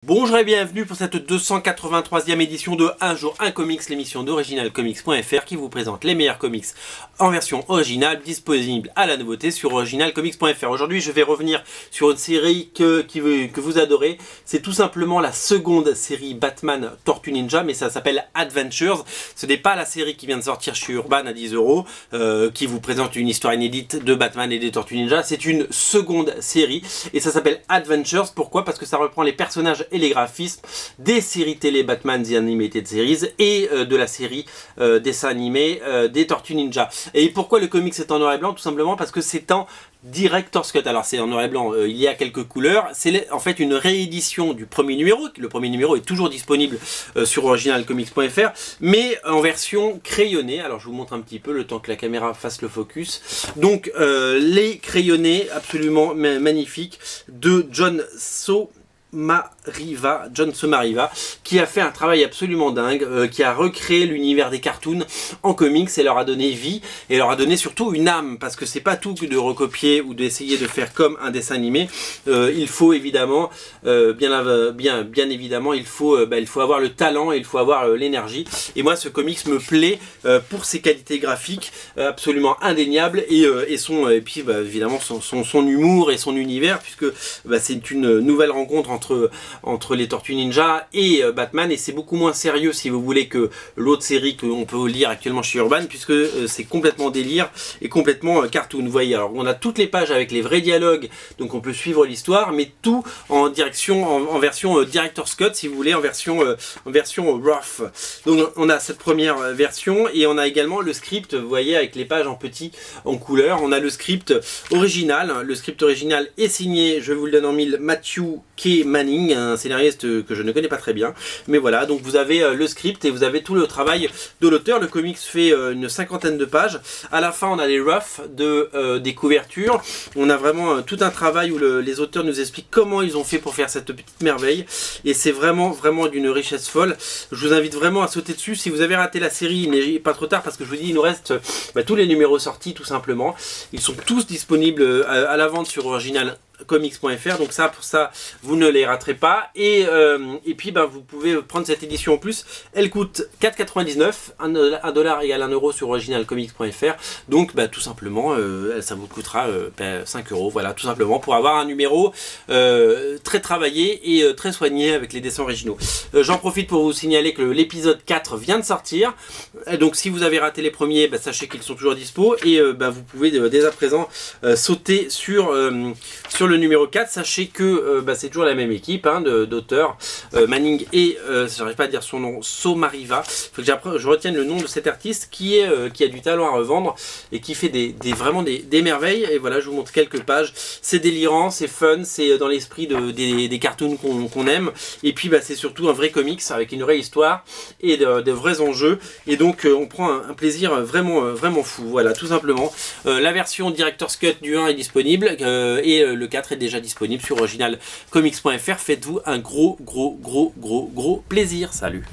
Bonjour et bienvenue pour cette 283e édition de Un jour un comics, l'émission d'originalcomics.fr qui vous présente les meilleurs comics en version originale, disponible à la nouveauté sur originalcomics.fr. Aujourd'hui je vais revenir sur une série que vous adorez. C'est tout simplement la seconde série Batman Tortue Ninja, mais ça s'appelle Adventures. Ce n'est pas la série qui vient de sortir chez Urban à 10 €, qui vous présente une histoire inédite de Batman et des Tortues Ninja. C'est une seconde série et ça s'appelle Adventures. Pourquoi? Parce que ça reprend les personnages et les graphismes des séries télé Batman The Animated Series et de la série dessin animé des Tortues Ninja. Et pourquoi le comics est en noir et blanc? Tout simplement parce que c'est en Director's Cut. Alors c'est en noir et blanc, il y a quelques couleurs. C'est en fait une réédition du premier numéro. Le premier numéro est toujours disponible sur originalcomics.fr, mais en version crayonnée. Alors je vous montre un petit peu le temps que la caméra fasse le focus. Donc les crayonnés absolument magnifiques de John Somariva, qui a fait un travail absolument dingue, qui a recréé l'univers des cartoons en comics et leur a donné vie et leur a donné surtout une âme, parce que c'est pas tout que de recopier ou d'essayer de faire comme un dessin animé. Il faut évidemment bien évidemment il faut avoir le talent et il faut avoir l'énergie, et moi ce comics me plaît pour ses qualités graphiques absolument indéniables et puis évidemment son humour et son univers, puisque c'est une nouvelle rencontre entre les Tortues Ninja et Batman, et c'est beaucoup moins sérieux si vous voulez que l'autre série qu'on peut lire actuellement chez Urban, puisque c'est complètement délire et complètement cartoon. Vous voyez, alors on a toutes les pages avec les vrais dialogues, donc on peut suivre l'histoire, mais tout en version Director's Cut, si vous voulez, en version rough. Donc on a cette première version et on a également le script, vous voyez, avec les pages en petit en couleur. On a le script original. Le script original est signé, je vous le donne en mille, Matthew K. Manning, un scénariste que je ne connais pas très bien, mais voilà, donc vous avez le script et vous avez tout le travail de l'auteur. Le comics fait une 50aine de pages. À la fin on a les roughs des couvertures. On a vraiment tout un travail où les auteurs nous expliquent comment ils ont fait pour faire cette petite merveille, et c'est vraiment d'une richesse folle. Je vous invite vraiment à sauter dessus. Si vous avez raté la série, il n'est pas trop tard, parce que je vous dis, il nous reste tous les numéros sortis tout simplement. Ils sont tous disponibles à la vente sur originalcomics.fr, donc pour ça vous ne les raterez pas, et puis vous pouvez prendre cette édition en plus. Elle coûte 4,99 $, $1 égale 1 € sur originalcomics.fr, donc tout simplement ça vous coûtera 5 €, voilà, tout simplement, pour avoir un numéro très travaillé et très soigné avec les dessins originaux. J'en profite pour vous signaler que l'épisode 4 vient de sortir, donc si vous avez raté les premiers, sachez qu'ils sont toujours dispo, et vous pouvez dès à présent sauter sur le numéro 4. Sachez que c'est toujours la même équipe d'auteurs, Manning et j'arrive pas à dire son nom, Somariva. Il faut que je retienne le nom de cet artiste qui a du talent à revendre et qui fait vraiment des merveilles. Et voilà, je vous montre quelques pages. C'est délirant, c'est fun, c'est dans l'esprit des cartoons qu'on aime, et puis c'est surtout un vrai comics avec une vraie histoire et de vrais enjeux, et donc on prend un plaisir vraiment fou. Voilà, tout simplement. La version Director's Cut du 1 est disponible, et le 4 est déjà disponible sur originalcomics.fr. Faites-vous un gros plaisir. Salut!